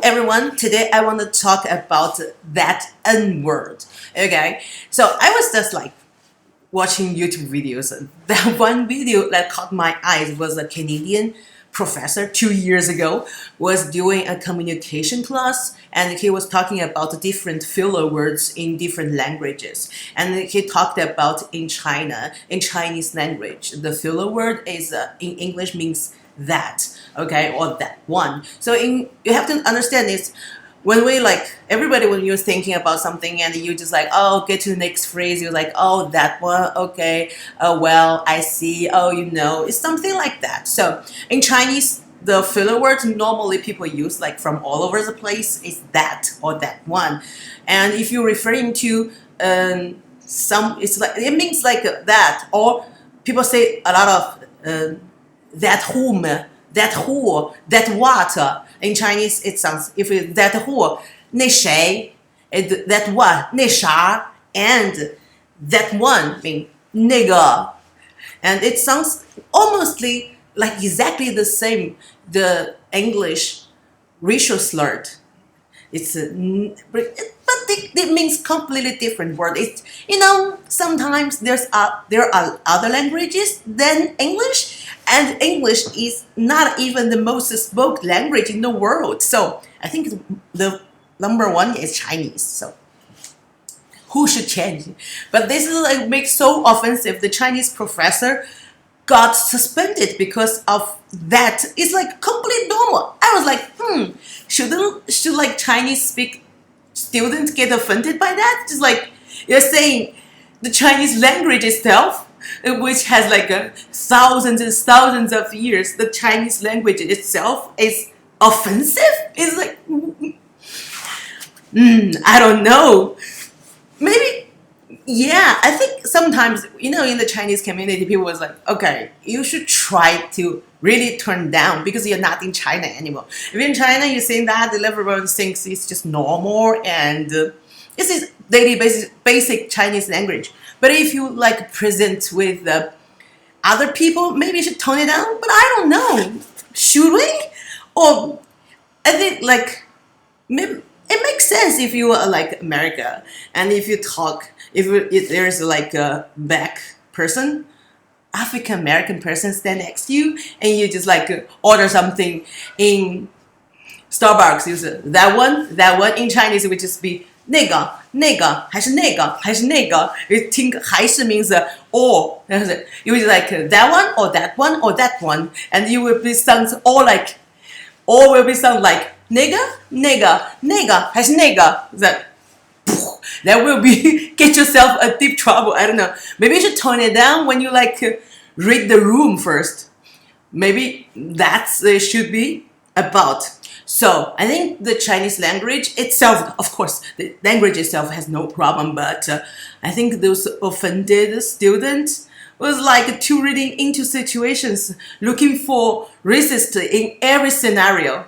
everyone. Today I want to talk about that N word. Okay, so I was just like watching YouTube videos. That one video that caught my eyes was a Canadian professor 2 years ago was doing a communication class, and he was talking about the different filler words in different languages. And he talked about in Chinese language, the filler word is in English means that, okay, or that one. So you have to understand this. When we everybody, when you're thinking about something and you just get to the next phrase, you're like, oh, that one, okay, well, I see, oh, it's something like that. So in Chinese, the filler words normally people use from all over the place is that or that one. And if you're referring to it means that, or people say a lot of that whom, that who, that what. In Chinese, it sounds, if it's that who, 那谁, that what, 那啥, and that one mean 那个. And it sounds almost exactly the same, the English racial slur. It's but it means completely different word. It's sometimes there are other languages than English, and English is not even the most spoken language in the world. So I think the number one is Chinese. So who should change? But this is makes so offensive. The Chinese professor got suspended because of that. It's complete normal. I was like, should Chinese speak students get offended by that? Just you're saying the Chinese language itself, which has thousands and thousands of years, the Chinese language itself is offensive? It's I don't know. Maybe, yeah, I think sometimes, in the Chinese community, people was okay, you should try to really turn down because you're not in China anymore. If you're in China, you're saying that, everyone thinks it's just normal and this is daily basic Chinese language. But if you present with other people, maybe you should tone it down. But I don't know. Should we? Or I think maybe it makes sense if you are America, and if you talk, if there's a black person, African American person stand next to you, and you just order something in Starbucks, you say that one in Chinese would just be 那个还是那个还是那个 you think 还是 means or you will that one or that one or that one, and you will be sound all will be sound 那个还是那个 that will be get yourself a deep trouble. I don't know, maybe you should tone it down when you read the room first. Maybe that's it should be about. So I think the Chinese language itself, of course, the language itself has no problem, but I think those offended students was too reading into situations, looking for racist in every scenario.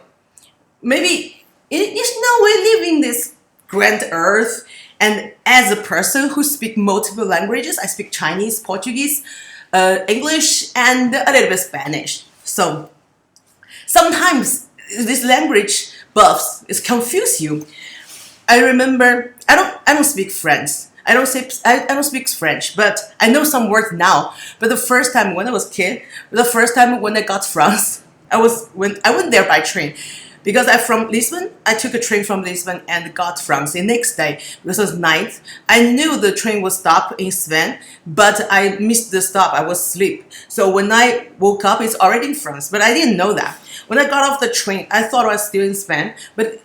Maybe we live in this grand earth, and as a person who speaks multiple languages, I speak Chinese, Portuguese, English, and a little bit Spanish. So sometimes this language buffs is confuse you. I remember I don't speak French. I don't speak French, but I know some words now. But the first time when I was a kid, the first time when I got France, I went there by train. Because I'm from Lisbon, I took a train from Lisbon and got France the next day. This was night. I knew the train would stop in Sven, but I missed the stop. I was asleep. So when I woke up, it's already in France, but I didn't know that. When I got off the train, I thought I was still in Sven, but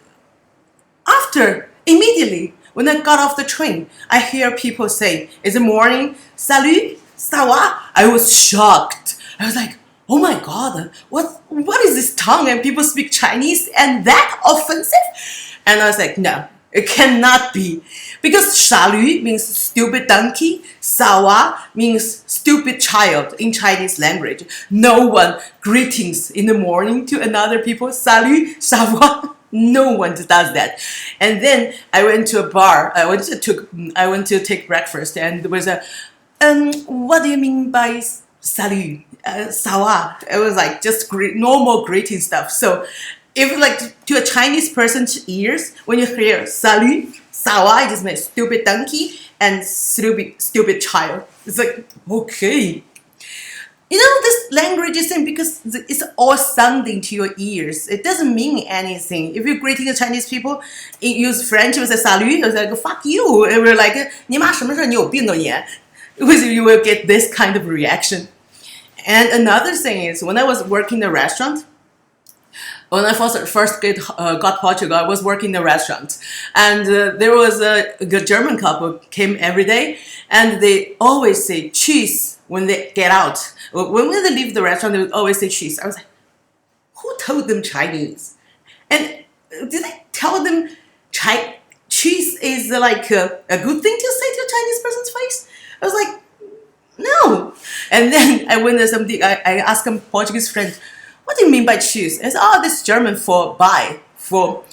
immediately, when I got off the train, I hear people say, is it morning? Salut? Ça va? I was shocked. I was like, oh my God, what is this tongue? And people speak Chinese and that offensive? And I was like, no, it cannot be. Because salut means stupid donkey, sawa means stupid child in Chinese language. No one greetings in the morning to another people, salut, sawa. No one does that. And then I went to a bar. I went to take breakfast, and there was a, what do you mean by salut? Sawa. It was just normal greeting stuff. So if like to a Chinese person's ears, when you hear salut, sawa, it just means stupid donkey, and stupid child. It's like, okay. This language is thing because it's all sounding to your ears. It doesn't mean anything. If you're greeting the Chinese people, use French, you say salut, it's like, fuck you. And we're like, 你妈什么事你有病哦你? Because you will get this kind of reaction. And another thing is, when I was working in a restaurant, when I first got Portugal, I was working in a restaurant, and there was a German couple came every day, and they always say cheese when they get out. When they leave the restaurant, they would always say cheese. I was like, who told them Chinese? And did they tell them cheese is like a good thing to say to a Chinese person's face? I was like, no. And then I went to somebody, I asked a Portuguese friend, what do you mean by cheese? I said, oh, this is German for bye, for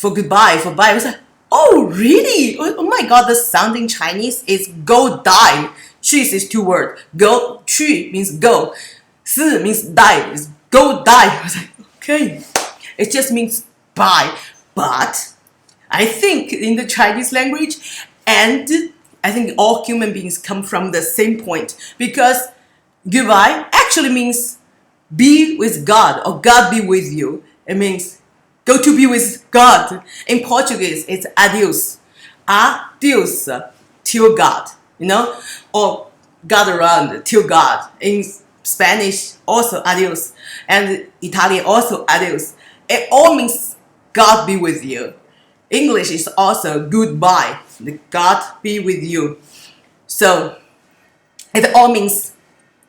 goodbye, for bye. I was like, oh, really? Oh my God, the sounding Chinese is go die. Cheese is 2 words. Go, 去 means go. 死 means die. It's go die. I was like, okay. It just means bye. But I think in the Chinese language, and I think all human beings come from the same point, because goodbye actually means be with God, or God be with you. It means go to be with God. In Portuguese, it's adios. Adios, till God, or God around, till God. In Spanish, also adios. And Italian, also adios. It all means God be with you. English is also goodbye. God be with you. So it all means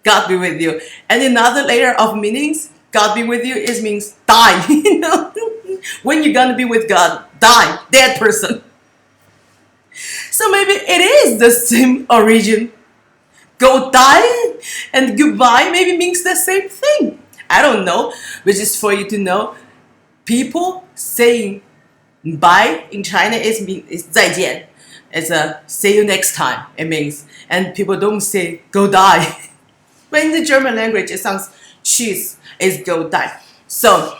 God be with you. And another layer of meanings, God be with you, is means die. When you're gonna be with God, die, dead person. So maybe it is the same origin. Go die and goodbye maybe means the same thing. I don't know, but just for you to know, people saying bye in China is 再见. It's a see you next time, it means. And people don't say go die. But in the German language, it sounds cheese is go die. So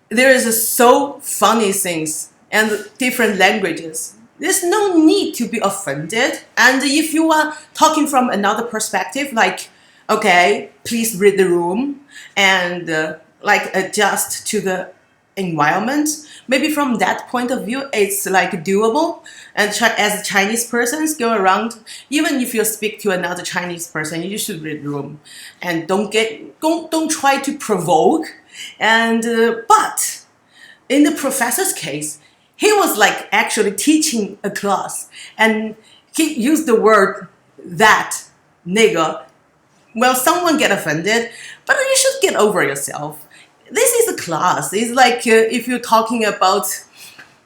there is so funny things and different languages. There's no need to be offended. And if you are talking from another perspective, like, okay, please read the room and like adjust to the environment, maybe from that point of view, it's like doable. And as Chinese persons go around, even if you speak to another Chinese person, you should read the room and don't try to provoke. And but in the professor's case, he was like actually teaching a class, and he used the word that, nigger. Well, someone get offended, but you should get over yourself. This is a class. It's like if you're talking about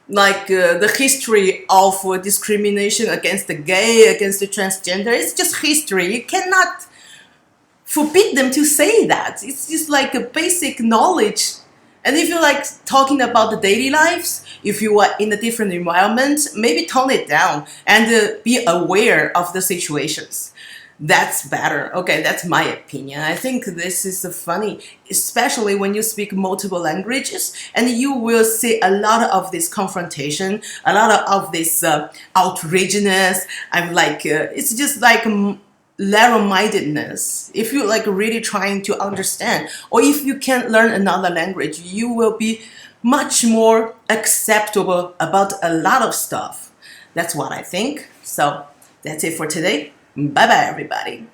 like the history of discrimination against the gay, against the transgender. It's just history. You cannot forbid them to say that. It's just like a basic knowledge. And if you're like talking about the daily lives, if you are in a different environment, maybe tone it down and be aware of the situations. That's better. Okay, that's my opinion. I think this is funny, especially when you speak multiple languages, and you will see a lot of this confrontation, a lot of this outrageousness. I'm like, it's just like narrow-mindedness. If you're like really trying to understand, or if you can learn another language, you will be much more acceptable about a lot of stuff. That's what I think. So that's it for today. Bye bye, everybody.